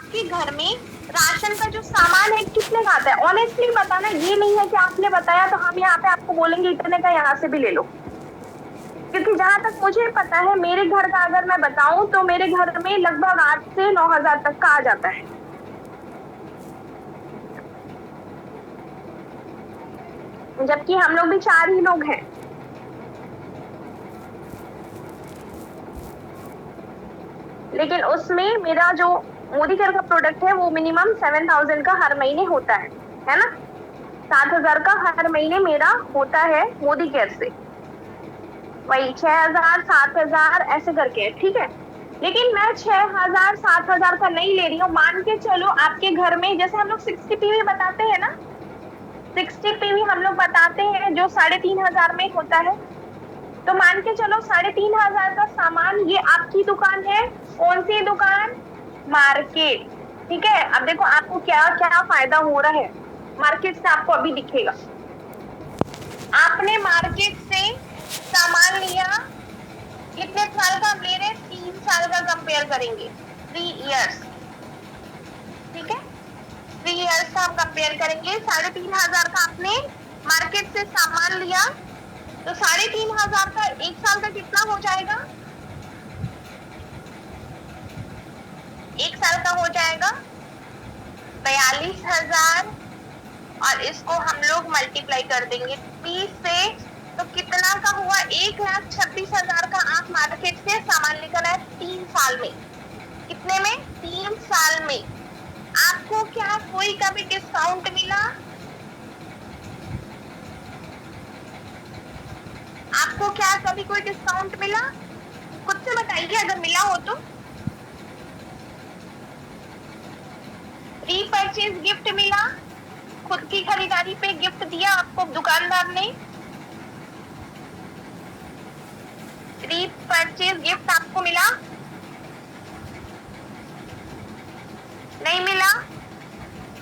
आपके घर में राशन का जो सामान है कितने का आता है? ऑनेस्टली बताना, ये नहीं है कि आपने बताया तो हम यहाँ पे आपको बोलेंगे इतने का यहाँ से भी ले लो, क्योंकि जहां तक मुझे पता है मेरे घर का अगर मैं बताऊं तो मेरे घर में लगभग 8 से 9 हजार तक का आ जाता है, जबकि हम लोग भी 4 ही लोग हैं। लेकिन उसमें मेरा जो मोदी केयर का प्रोडक्ट है वो मिनिमम 7,000 का हर महीने होता है ना, 7,000 का हर महीने मेरा होता है मोदी केयर से, वही 6,000 7,000 ऐसे करके, ठीक है। लेकिन मैं 6,000 7,000 का नहीं ले रही हूँ। मान के चलो आपके घर में जैसे हम लोग 60 पीवी बताते हैं ना, 60 पीवी हम लोग बताते हैं जो 3,500 में होता है, तो मान के चलो 3,500 का सामान, ये आपकी दुकान है, कौन सी दुकान? मार्केट, ठीक है। अब देखो आपको क्या क्या फायदा हो रहा है मार्केट से, आपको अभी दिखेगा। आपने मार्केट से सामान लिया, कितने साल का हम ले रहे हैं? 3 साल का कंपेयर करेंगे, 3 इयर्स, ठीक है, 3 इयर्स का हम कंपेयर करेंगे। 3,500 का आपने मार्केट से सामान लिया, तो 3,500 का 1 साल का कितना हो जाएगा? 1 साल का हो जाएगा 42,000, और इसको हम लोग मल्टीप्लाई कर देंगे 30 से, तो कितना का हुआ? 1,26,000 का आप मार्केट से सामान लेकर आए 3 साल में। कितने में? 3 साल में। आपको क्या कोई का भी डिस्काउंट मिला? आपको क्या कभी कोई डिस्काउंट मिला? खुद से बताइए अगर मिला हो तो। रीपरचेज गिफ्ट मिला? खुद की खरीदारी पे गिफ्ट दिया आपको दुकानदार ने? रीपरचेज गिफ्ट आपको मिला? नहीं मिला।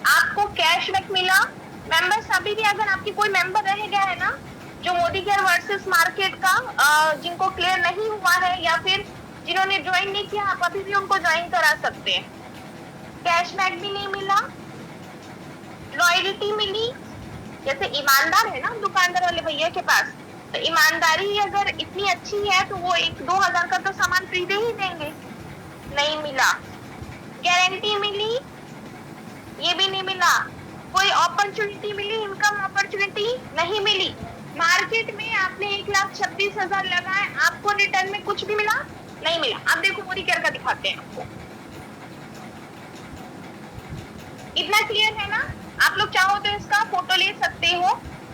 आपको कैशबैक मिला? मेंबर्स अभी भी, अगर आपकी कोई मेंबर रह गया है ना जो मोदी केयर वर्सेस मार्केट का, जिनको क्लियर नहीं हुआ है या फिर जिन्होंने ज्वाइन नहीं किया, आप अभी भी उनको ज्वाइन करा सकते हैं। कैशबैक भी नहीं मिला, लॉयल्टी मिली, जैसे ईमानदार है ना दुकानदार वाले भैया के पास, तो ईमानदारी अगर इतनी अच्छी है तो वो 1-2 हजार का तो सामान फ्री दे ही देंगे। नहीं मिला। गारंटी मिली? ये भी नहीं मिला। कोई अपॉर्चुनिटी मिली, इनकम अपॉर्चुनिटी? नहीं मिली। मार्केट में आपने 1,26,000 लगाए, आपको रिटर्न में कुछ भी मिला? नहीं मिला। अब देखो मोदी केयर का दिखाते हैं आपको। इतना क्लियर है ना? आप लोग चाहो तो इसका फोटो ले सकते हो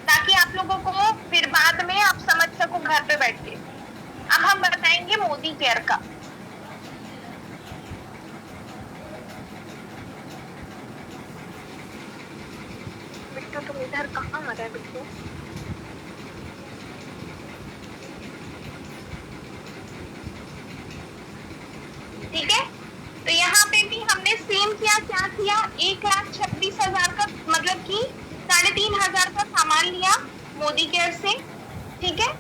ताकि आप लोगों को फिर बाद में आप समझ सको घर पे बैठ के। अब हम बताएंगे मोदी केयर का। बिट्टू तुम इधर कहाँ आ रहा है बिट्टू? ठीक है, तो यहाँ पे भी हमने सेम किया। क्या किया? 1,26,000 का, मतलब कि 3,500 का सामान लिया मोदी केयर से, ठीक है,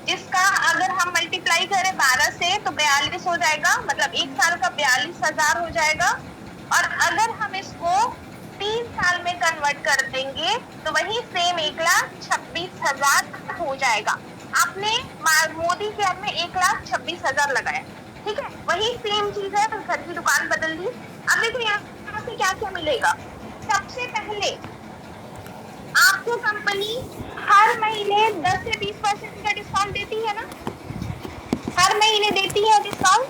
जिसका अगर हम मल्टीप्लाई करें 12 से तो 42 हो जाएगा, मतलब 1 साल का 42,000 हो जाएगा। और अगर हम इसको 3 साल में कन्वर्ट कर देंगे तो वही सेम 1,26,000 हो जाएगा। आपने मोदी केयर में 1,26,000 लगाया, ठीक है, वही सेम चीज है, घर की दुकान बदल दी। अब देखिए यहाँ से क्या क्या मिलेगा। सबसे पहले आपको कंपनी हर महीने 10 से 20% का डिस्काउंट देती है ना, हर महीने देती है डिस्काउंट।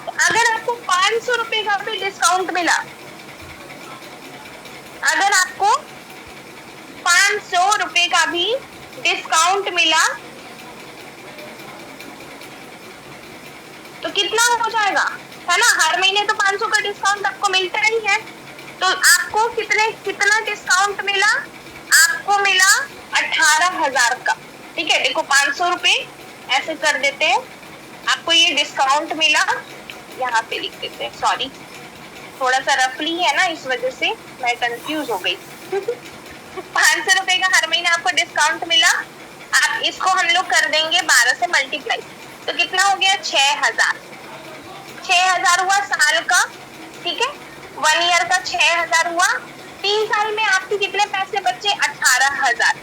तो अगर आपको 500 रुपए का भी डिस्काउंट मिला, अगर आपको 500 रुपए का भी डिस्काउंट मिला तो कितना हो जाएगा, है ना? हर महीने तो 500 का डिस्काउंट आपको मिलता ही है। तो आपको कितना डिस्काउंट मिला? आपको मिला 18,000 का, ठीक है। देखो 500 रुपए ऐसे कर देते हैं, आपको ये डिस्काउंट मिला, यहाँ पे लिख देते हैं, सॉरी थोड़ा सा रफली है ना इस वजह से मैं कंफ्यूज हो गई। 500 रुपए का हर महीने आपको डिस्काउंट मिला। आप इसको हम लोग कर देंगे 12 से मल्टीप्लाई, तो कितना हो गया? 6,000। 6,000 हुआ साल का, ठीक है। 1 ईयर का 6,000 हुआ, 3 साल में आपके कितने पैसे बचे? 18,000।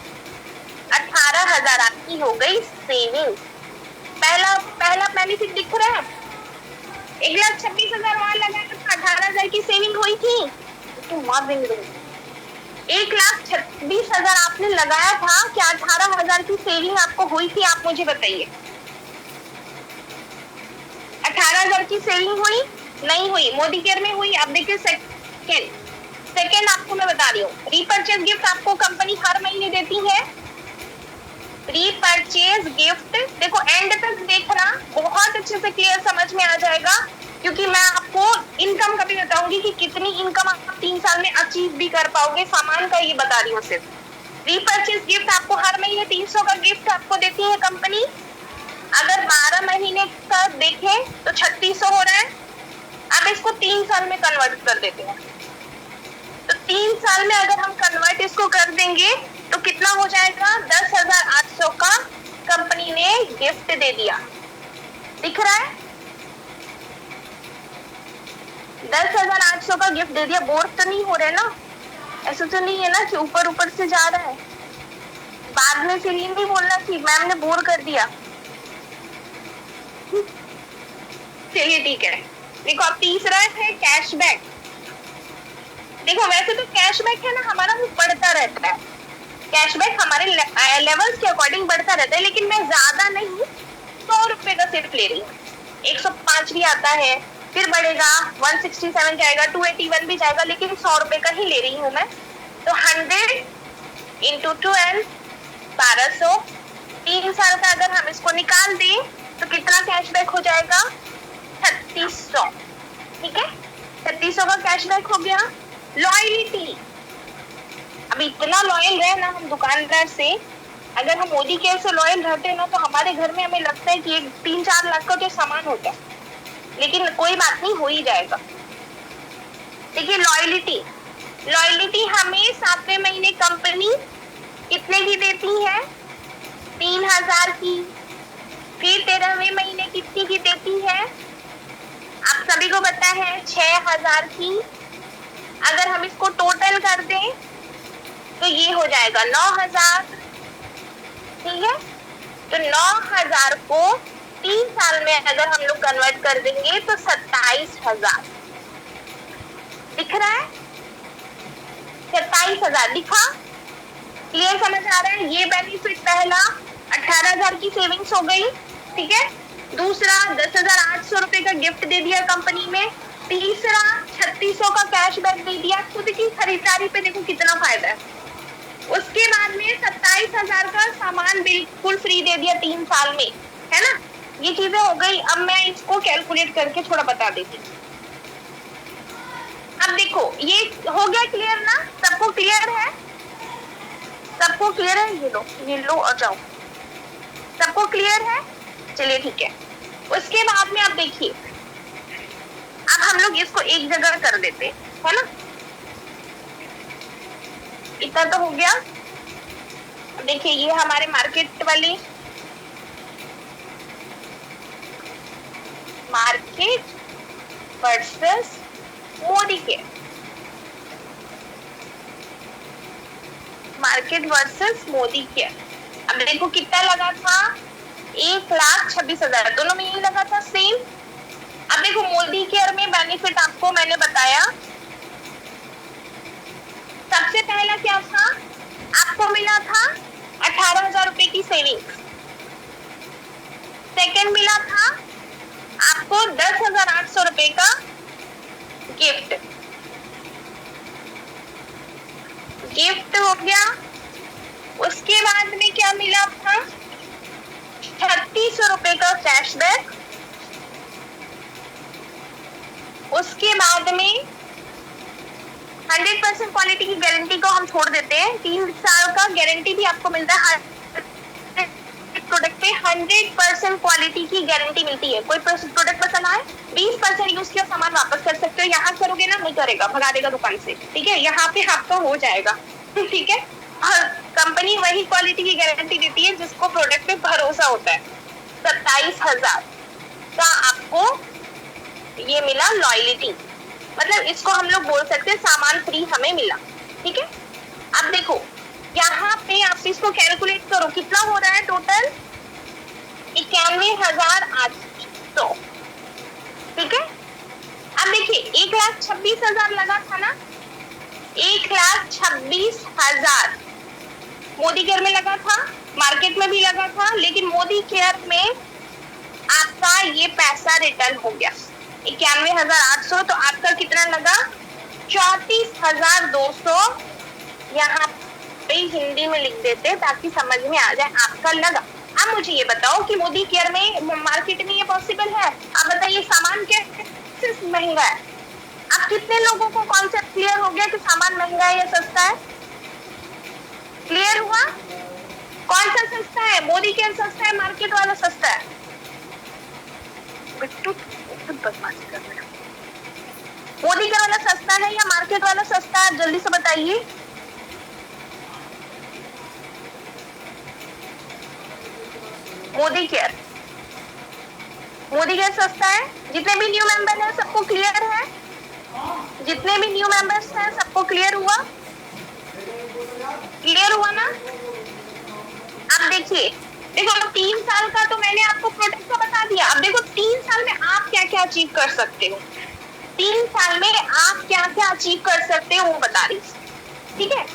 18,000 आपकी हो गई सेविंग। पहला बेनिफिट दिख रहा है। 1,26,000 वहां लगाया था, 18,000 की सेविंग हुई थी। तो 1,26,000 आपने लगाया था, क्या 18,000 की सेविंग आपको हुई थी? आप मुझे बताइए। 18,000 की सेविंग हुई? नहीं हुई। मोदी केयर में हुई? आप देखिए सेकेंड आपको मैं बता रही हूँ, रीपर्चेज गिफ्ट आपको कंपनी हर महीने देती है। रीपर्चेज गिफ्ट देखो, एंड तक देखना, बहुत अच्छे से क्लियर समझ में आ जाएगा, क्योंकि मैं आपको इनकम का भी बताऊंगी कि कितनी इनकम आप 3 साल में अचीव भी कर पाओगे। सामान का ये बता रही हूँ सिर्फ। रीपर्चेज गिफ्ट आपको हर महीने 300 का गिफ्ट आपको देती है कंपनी। अगर 12 महीने का देखें तो 3600 हो रहा है। अब इसको 3 साल में कन्वर्ट कर देते हैं, तो 3 साल में अगर हम कन्वर्ट इसको कर देंगे तो कितना हो जाएगा? 10,800 का कंपनी ने गिफ्ट दे दिया। दिख रहा है? 10,800 का गिफ्ट दे दिया। बोर तो नहीं हो रहे ना? ऐसा तो नहीं है ना कि ऊपर ऊपर से जा रहा है? बाद में फिर ये नहीं बोलना कि मैम ने बोर कर दिया। चलिए ठीक है। देखो अब तीसरा है कैशबैक। देखो वैसे तो कैशबैक है ना हमारा, वो बढ़ता रहता है। कैशबैक हमारे लेवल्स के अकॉर्डिंग बढ़ता रहता है, लेकिन मैं ज्यादा नहीं 100 रुपए का सिर्फ ले रही हूँ। 105 भी आता है, फिर बढ़ेगा, 167 जाएगा, 281 भी जाएगा, लेकिन 100 रुपए का ही ले रही हूँ मैं। तो 100 इंटू 12 1200। 3 साल का अगर हम इसको निकाल दें तो कितना कैशबैक हो जाएगा? 3600। ठीक है, 3600 का कैशबैक हो गया। लॉयलिटी, अब इतना लॉयल रहे ना हम दुकानदार से, अगर हम मोदी केयर से लॉयल रहते ना तो हमारे घर में हमें लगता है कि एक 3-4 लाख का जो सामान होता है, लेकिन कोई बात नहीं, हो ही जाएगा। देखिए लॉयलिटी हमें 7वें महीने कंपनी कितने की देती है? 3,000 की। फिर 13वें महीने कितनी की देती है? आप सभी को पता है 6,000 की। अगर हम इसको टोटल कर दें तो ये हो जाएगा 9,000। ठीक है, तो 9,000 को 3 साल में अगर हम लोग कन्वर्ट कर देंगे तो 27,000 दिख रहा है। 27,000 दिखा? क्लियर समझ आ रहा है? ये बेनिफिट पहला 18,000 की सेविंग्स हो गई। ठीक है, दूसरा 10,800 रुपए का गिफ्ट दे दिया कंपनी में। तीसरा 3600 का कैशबैक दे दिया। खुद की खरीदारी पे देखो कितना फायदा है। उसके बाद में 27,000 का सामान बिल्कुल फ्री दे दिया 3 साल में, है ना? ये चीजें हो गई। अब मैं इसको कैलकुलेट करके थोड़ा बता देती हूँ। अब देखो ये हो गया क्लियर ना? सबको क्लियर है? सबको क्लियर है? ये लो और जाओ। सबको क्लियर है? चलिए ठीक है। उसके बाद में आप देखिए, अब हम लोग इसको एक जगह कर देते हैं, है ना? इतना तो हो गया। देखिए ये हमारे मार्केट वाली, market versus Modi care, market versus Modi care. अब देखो कितना लगा था? 1,26,000। दोनों में यही लगा था सेम। अब देखो मोदी केयर में बेनिफिट आपको मैंने बताया। सबसे पहला क्या था? आपको मिला था 18,000 रुपए की सेविंग। सेकंड मिला था आपको 10,800 रुपए का गिफ्ट। गिफ्ट हो गया। उसके बाद में क्या मिला था? 3600 रुपए का कैशबैक। उसके बाद में 100% क्वालिटी की गारंटी को हम छोड़ देते हैं। 3 साल का गारंटी भी आपको मिलता है। हर प्रोडक्ट पे 100% क्वालिटी की गारंटी मिलती है। कोई प्रोडक्ट पसंद आए 20% यूज किया सामान वापस कर सकते हो। यहाँ करोगे ना, नहीं करेगा, भगा देगा दुकान से। ठीक है, यहाँ पे आपका हो जाएगा। ठीक है, और कंपनी वही क्वालिटी की गारंटी देती है जिसको प्रोडक्ट पे भरोसा होता है। 27,000 का आपको ये मिला लॉयलिटी। मतलब इसको हम लोग बोल सकते हैं सामान फ्री हमें मिला। ठीक है, अब देखो यहाँ पे आप इसको कैलकुलेट करो, कितना हो रहा है टोटल, 91,800। ठीक है, अब देखिए 1,26,000 लगा था ना, 1,26,000 मोदी केयर में लगा था, मार्केट में भी लगा था, लेकिन मोदी केयर में आपका ये पैसा रिटर्न हो गया 91,800। तो आपका कितना लगा, 34,200। यहाँ पे हिंदी में लिख देते ताकि समझ में आ जाए आपका लगा। अब मुझे ये बताओ कि मोदी केयर में मार्केट में ये पॉसिबल है? आप बताइए सामान कैसे महंगा है? अब कितने लोगों को कॉन्सेप्ट क्लियर हो गया कि सामान महंगा है या सस्ता है? क्लियर हुआ? कौन सा सस्ता है? मोदी केयर सस्ता है, मार्केट वाला सस्ता है? बिट्टू बदमाशी कर रहा है। मोदी केयर वाला सस्ता है या मार्केट वाला सस्ता है? जल्दी से बताइए। मोदी केयर सस्ता है। जितने भी न्यू मेंबर हैं सबको क्लियर है? जितने भी न्यू मेंबर्स हैं सबको क्लियर हुआ? क्लियर हुआ ना? अब देखिए, देखो 3 साल का तो मैंने आपको प्रोडक्ट का बता दिया। अब देखो 3 साल में आप क्या क्या अचीव कर सकते हो, 3 साल में आप क्या क्या अचीव कर सकते हो वो बता रही। ठीक है,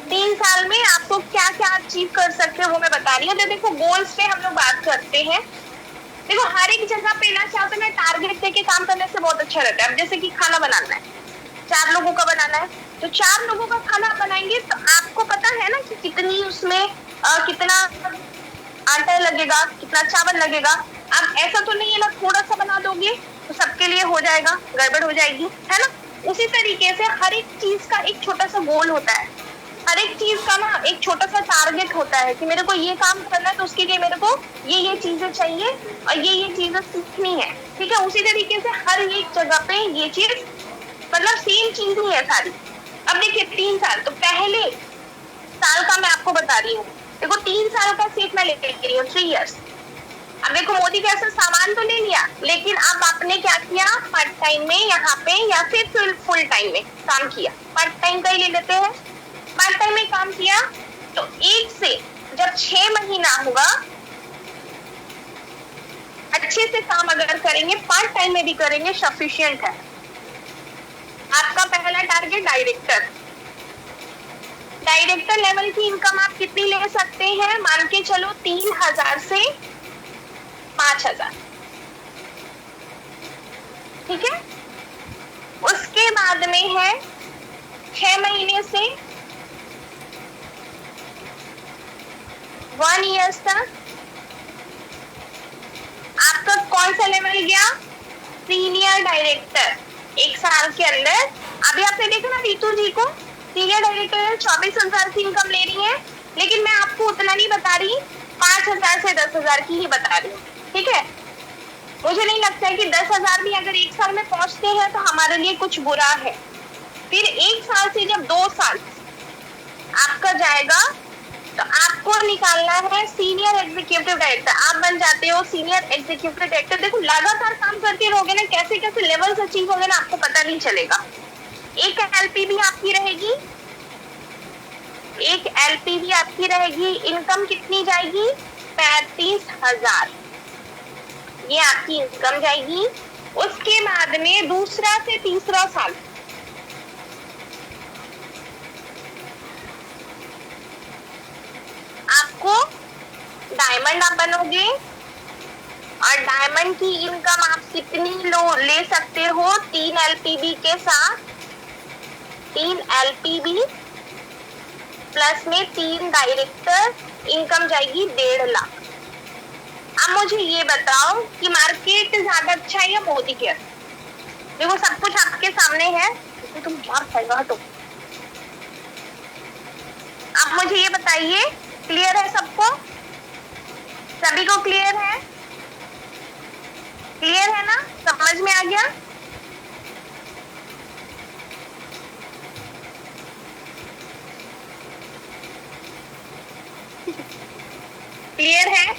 3 साल में आपको क्या क्या अचीव कर सकते हो वो मैं बता रही हूँ। तो देखो गोल्स पे हम लोग बात करते हैं। देखो हर एक जगह पे ना क्या होता है, टारगेट देके काम करने से बहुत अच्छा रहता है। अब जैसे कि खाना बनाना है, 4 लोगों का बनाना है, तो 4 लोगों का खाना बनाएंगे तो आपको पता है ना कि कितनी उसमें कितना आटा लगेगा, कितना चावल लगेगा। अब ऐसा तो नहीं है ना थोड़ा सा बना दोगे तो सबके लिए हो जाएगा, गड़बड़ हो जाएगी, है ना? उसी तरीके से हर एक चीज का एक छोटा सा गोल होता है, हर एक चीज का ना एक छोटा सा टारगेट होता है कि मेरे को ये काम करना है तो उसके लिए मेरे को ये चीजें चाहिए और ये चीजें सीखनी है। ठीक है, उसी तरीके से हर एक जगह पे ये चीज मतलब सेम चीज नहीं है सारी। अब देखिए 3 साल, तो पहले साल का मैं आपको बता रही हूँ। देखो 3 साल का सेट मैं लेके रही हूँ, 3 years। अब देखो मोदी कैसे सामान तो ले लिया, लेकिन अब आपने क्या किया, पार्ट टाइम में यहाँ पे या फिर फुल टाइम में काम किया। पार्ट टाइम का ही ले लेते हैं। पार्ट टाइम में काम किया तो 1 से जब 6 महीना होगा, अच्छे से काम अगर करेंगे, पार्ट टाइम में भी करेंगे, सफिशिएंट है। आपका पहला टारगेट डायरेक्टर लेवल की इनकम आप कितनी ले सकते हैं? मान के चलो 3,000 से 5,000। ठीक है, उसके बाद में है 6 महीने से 1 year तक आपका कौन सा लेवल गया? Senior director. 1 साल के अंदर अभी आपने देखा ना रीतू जी को, सीनियर डायरेक्टर 24,000 की इनकम ले रही है, लेकिन मैं आपको उतना नहीं बता रही, 5,000 से 10,000 की ही बता रही हूँ। ठीक है, मुझे नहीं लगता है कि 10,000 भी अगर 1 साल में पहुंचते हैं तो हमारे लिए कुछ बुरा है। फिर 1 साल से जब 2 साल आपका जाएगा तो आपको निकालना है सीनियर एग्जीक्यूटिव डायरेक्टर। आप बन जाते हो सीनियर एग्जीक्यूटिव डायरेक्टर। देखो लगातार काम करते रहोगे ना, कैसे कैसे लेवल्स अचीव होंगे ना आपको पता नहीं चलेगा। एक एलपीवी आपकी रहेगी, इनकम कितनी जाएगी? 35,000। ये आपकी इनकम जाएगी। उसके बाद में दूसरा से तीसरा साल आपको डायमंड आप बनोगे, और डायमंड की इनकम आप कितनी ले सकते हो? 3 एलपीबी के साथ, 3 एलपीबी प्लस में 3 डायरेक्टर, इनकम जाएगी 1.5 लाख। अब मुझे ये बताओ कि मार्केट ज्यादा अच्छा है या मोदी केयर? देखो सब कुछ आपके सामने है, तुम मार खाएगा तो। अब मुझे ये बताइए, क्लियर है सबको? सभी को क्लियर है? क्लियर है ना? समझ में आ गया? क्लियर है?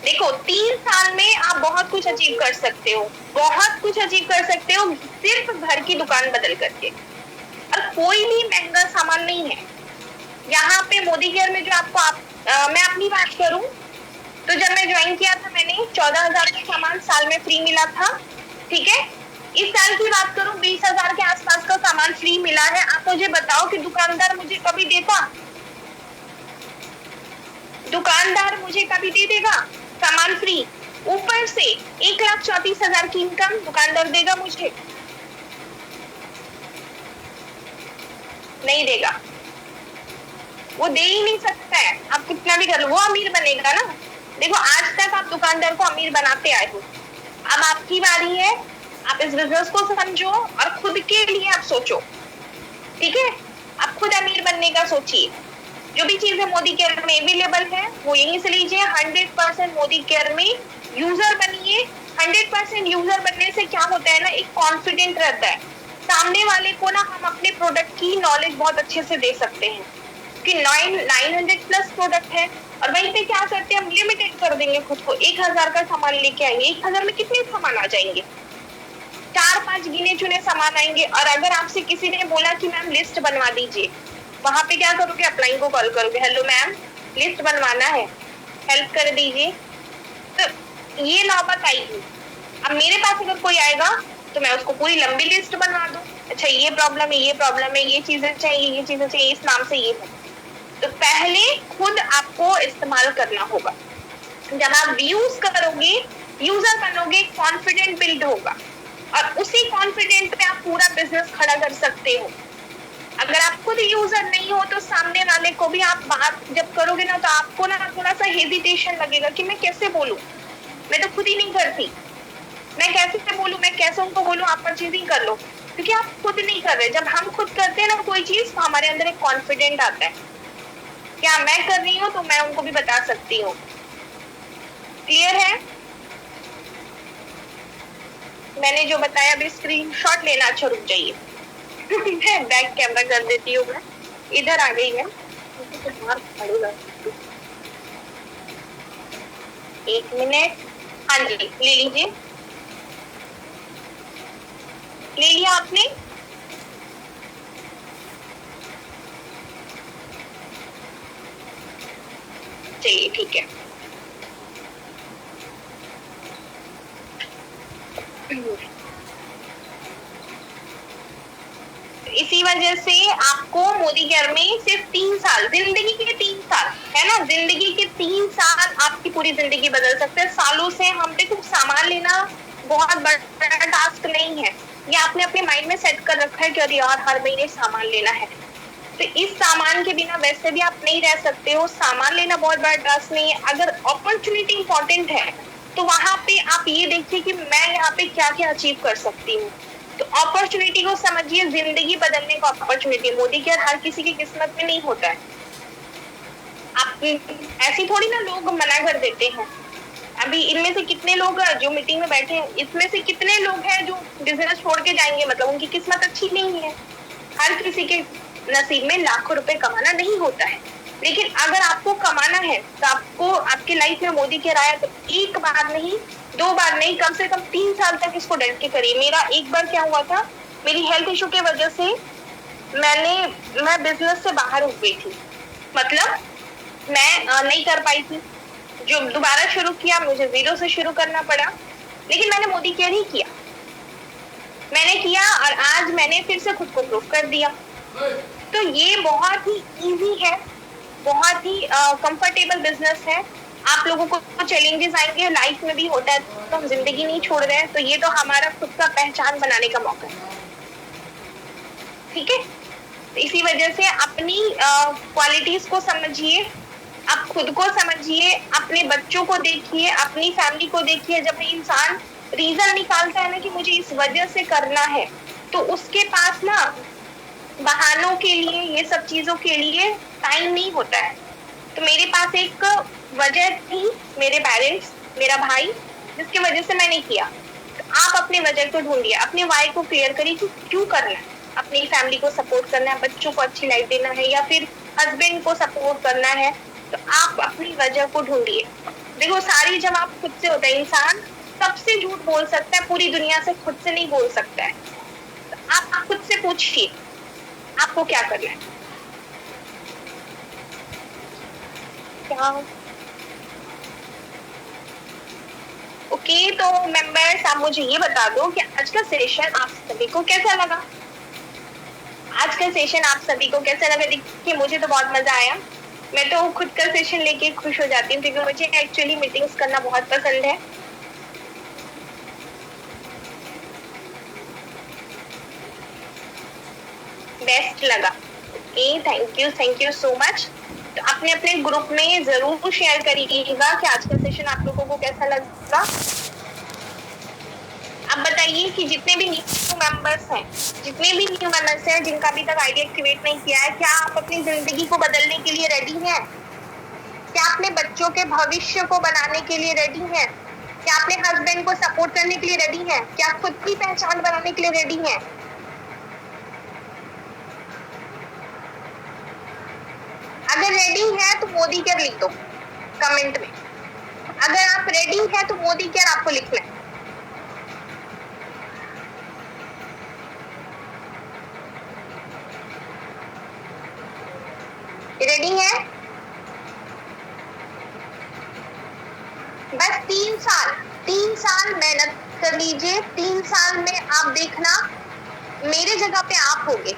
देखो देखो 3 साल में आप बहुत कुछ अचीव कर सकते हो, बहुत कुछ अचीव कर सकते हो सिर्फ घर की दुकान बदल करके। और कोई भी महंगा सामान नहीं है यहाँ पे मोदी केयर में। जो आपको मैं अपनी बात करूं तो जब मैं ज्वाइन किया था मैंने 14,000 का सामान साल में फ्री मिला था, ठीक है। इस साल की बात करूं 20,000 के आसपास का सामान फ्री मिला है। आप मुझे बताओ कि दुकानदार मुझे कभी देता? दुकानदार मुझे कभी दे देगा सामान फ्री? ऊपर से 1,34,000 की इनकम दुकानदार देगा मुझे? नहीं देगा, वो दे ही नहीं सकता है। आप कितना भी कर लो, वो अमीर बनेगा ना। देखो आज तक आप दुकानदार को अमीर बनाते आए हो, अब आपकी बारी है। आप इस बिजनेस को समझो और खुद के लिए आप सोचो, ठीक है। आप खुद अमीर बनने का सोचिए। जो भी चीजें मोदी केयर में अवेलेबल है वो यहीं से लीजिए। 100% मोदी केयर में यूजर बनिए। 100% यूजर बनने से क्या होता है ना, एक कॉन्फिडेंट रहता है सामने वाले को ना। हम अपने प्रोडक्ट की नॉलेज बहुत अच्छे से दे सकते हैं कि 900 प्लस प्रोडक्ट है और वहीं पे क्या करते हैं हम लिमिटेड कर देंगे खुद को। 1,000 का सामान लेके आएंगे, 1,000 में कितने सामान आ जाएंगे? 4-5 गिने चुने सामान आएंगे। और अगर आपसे किसी ने बोला कि मैम लिस्ट बनवा दीजिए, वहां पे क्या करोगे? अपलाइन को कॉल करोगे, हेलो मैम लिस्ट बनवाना है, हेल्प कर दीजिए। तो ये नौबत आएगी। अब मेरे पास अगर कोई आएगा तो मैं उसको पूरी लंबी लिस्ट बनवा दूं, अच्छा ये प्रॉब्लम है, ये प्रॉब्लम है, ये चीजें चाहिए, ये चीजें चाहिए, इस नाम से ये है। तो पहले खुद आपको इस्तेमाल करना होगा। जब आप यूज करोगे, यूजर बनोगे, कॉन्फिडेंट बिल्ड होगा और उसी कॉन्फिडेंट पे आप पूरा बिजनेस खड़ा कर सकते हो। अगर आप खुद यूजर नहीं हो तो सामने वाले को भी आप बात जब करोगे ना तो आपको ना थोड़ा सा हेजिटेशन लगेगा कि मैं कैसे बोलूं, मैं तो खुद ही नहीं करती, मैं कैसे बोलूं, मैं कैसे उनको बोलूं आप परचेजिंग कर लो, क्योंकि आप खुद नहीं कर रहे। जब हम खुद करते हैं ना कोई चीज तो हमारे अंदर एक कॉन्फिडेंट आता है, क्या मैं कर रही हूँ तो मैं उनको भी बता सकती हूँ। क्लियर है? मैंने जो बताया अभी स्क्रीनशॉट लेना। अच्छा रुक जाइए मैं बैक कैमरा कर देती हूँ। मैं इधर आ गई है, एक मिनट। हाँ जी ले लीजिए, ले लिया आपने? चलिए ठीक है। इसी वजह से आपको मोदी केयर में सिर्फ 3 साल, जिंदगी के 3 साल है ना, जिंदगी के 3 साल आपकी पूरी जिंदगी बदल सकते हैं। सालों से हम देखो सामान लेना बहुत बड़ा टास्क नहीं है, ये आपने अपने माइंड में सेट कर रखा है कि अरे यार हर महीने सामान लेना है। तो इस सामान के बिना वैसे भी आप नहीं रह सकते हो। सामान लेना बहुत बड़ा टास्क नहीं है। अगर अपॉर्चुनिटी इंपॉर्टेंट है तो वहां पे आप ये देखिए कि मैं यहाँ पे क्या क्या अचीव कर सकती हूँ। तो अपॉर्चुनिटी को समझिए, जिंदगी बदलने का अपॉर्चुनिटी। मोदी केयर हर किसी की किस्मत में नहीं होता है। आप ऐसी थोड़ी ना लोग मना कर देते हैं। अभी इनमें से कितने लोग जो मीटिंग में बैठे हैं, इसमें से कितने लोग हैं जो बिजनेस छोड़ के जाएंगे, मतलब उनकी किस्मत अच्छी नहीं है। हर किसी के नसीब में लाखों रुपए कमाना नहीं होता है। लेकिन अगर आपको कमाना है तो आपको आपकी लाइफ में मोदी केयर आया तो एक बार नहीं, 2 बार नहीं, कम से कम 3 साल तक इसको डट के करिए। मेरा एक बार क्या हुआ था, मेरी हेल्थ इशू के वजह से मैं बिजनेस से बाहर हो गई थी, मतलब मैं नहीं कर पाई थी। जो दोबारा शुरू किया मुझे 0 से शुरू करना पड़ा, लेकिन मैंने मोदी केयर ही किया, मैंने किया और आज मैंने फिर से खुद को प्रूव कर दिया। तो ये बहुत ही इजी है, बहुत ही कंफर्टेबल बिजनेस है। आप लोगों को चैलेंजेस आएंगे, लाइफ में भी होता है, तो हम जिंदगी नहीं छोड़ रहे हैं। तो ये तो हमारा खुद का पहचान बनाने का मौका है, ठीक है। तो इसी वजह से अपनी क्वालिटीज को समझिए, आप खुद को समझिए, अपने बच्चों को देखिए, अपनी फैमिली को देखिए। जब इंसान रीजन निकालता है ना कि मुझे इस वजह से करना है, तो उसके पास ना बहानों के लिए, ये सब चीजों के लिए टाइम नहीं होता है। तो मेरे पास एक वजह थी, मेरे पेरेंट्स, मेरा भाई, जिसकी वजह से मैंने किया। तो आप अपने वजह को ढूंढिए, अपने वाई को क्लियर करिए कि क्यों करना है। अपनी फैमिली को सपोर्ट करना है, बच्चों को अच्छी लाइफ देना है, या फिर हस्बैंड को सपोर्ट करना है। तो आप अपनी वजह को ढूंढिए, देखो सारी जवाब खुद से होता है। इंसान सबसे झूठ बोल सकता है, पूरी दुनिया से खुद से नहीं बोल सकता है। तो आप खुद से पूछिए आपको क्या करना है। क्या ओके, तो मेंबर्स आप मुझे ये बता दो कि आज का सेशन आप सभी को कैसा लगा। आज का सेशन आप सभी को कैसा लगा? देखिए मुझे तो बहुत मजा आया। मैं तो खुद का सेशन लेके खुश हो जाती हूँ क्योंकि मुझे एक्चुअली मीटिंग्स करना बहुत पसंद है। बेस्ट लगा। Okay, thank you so much. तो अपने अपने ग्रुप में जरूर शेयर करिएगा कि आज का सेशन आप लोगों को कैसा लगा। अब बताइए कि जितने भी न्यू मेंबर्स हैं, जिनका अभी तक आईडी एक्टिवेट नहीं किया है, क्या आप अपनी जिंदगी को बदलने के लिए रेडी हैं? क्या अपने बच्चों के भविष्य को बनाने के लिए रेडी हैं? क्या अपने हस्बैंड को सपोर्ट करने के लिए रेडी हैं? क्या खुद की पहचान बनाने के लिए रेडी हैं? अगर रेडी है तो मोदी केयर लिख दो कमेंट में। अगर आप रेडी है तो मोदी केयर आपको लिखना है। रेडी है? बस 3 साल मेहनत कर लीजिए। 3 साल में आप देखना मेरे जगह पे आप होगे।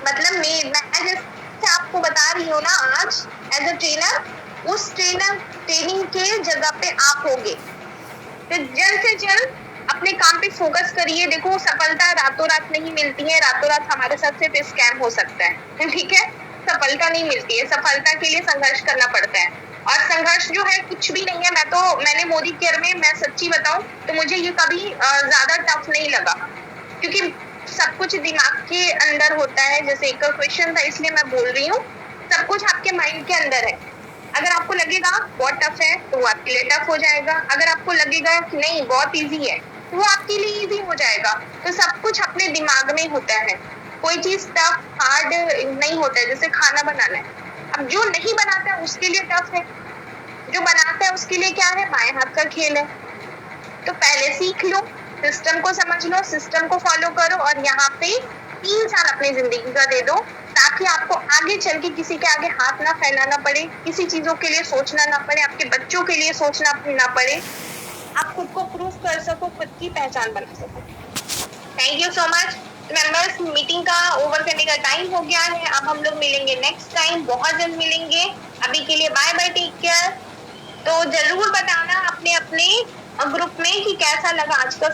मतलब मैं जैसे आपको बता रही हूँ ना आज एज अ ट्रेनर, उस ट्रेनिंग के जगह पे आप होगे। तो जल्द से जल्द अपने काम पे फोकस करिए। देखो सफलता रातों रात नहीं मिलती है, रातों रात हमारे साथ सिर्फ स्कैम हो सकता है, ठीक है? सफलता नहीं मिलती है, सफलता के लिए संघर्ष करना पड़ता है। और संघर्ष जो है कुछ भी नहीं है। मैंने मोदी केयर में, मैं सच्ची बताऊं तो मुझे ये कभी ज्यादा टफ नहीं लगा, क्योंकि सब कुछ दिमाग के अंदर होता है। जैसे एक क्वेश्चन था इसलिए मैं बोल रही हूँ, सब कुछ आपके माइंड के अंदर है। अगर आपको लगेगा बहुत टफ है तो वो आपके लिए टफ हो जाएगा। अगर आपको लगेगा कि नहीं बहुत इजी है तो वो आपके लिए इजी हो जाएगा। तो सब कुछ अपने दिमाग में होता है, कोई चीज टफ हार्ड नहीं होता है। जैसे खाना बनाना है, अब जो नहीं बनाता है उसके लिए टफ है, जो बनाता है उसके लिए क्या है, बाएं हाथ का खेल है। तो पहले सीख लो, सिस्टम को समझ लो, सिस्टम को फॉलो करो और यहाँ पे 3 साल अपनी जिंदगी का दे दो, ताकि आपको आगे चल के किसी के आगे हाथ ना फैलाना पड़े, किसी चीजों के लिए सोचना ना पड़े, आपके बच्चों के लिए सोचना ना पड़े। आप खुद को प्रूव कर सको, खुद की पहचान बना सको। Thank you so much members. Meeting का ओवर करने का टाइम हो गया है। अब हम लोग मिलेंगे नेक्स्ट टाइम, बहुत जल्द मिलेंगे। अभी के लिए बाय बाय, टेक केयर। तो जरूर बताना अपने अपने ग्रुप में कि कैसा लगा आज का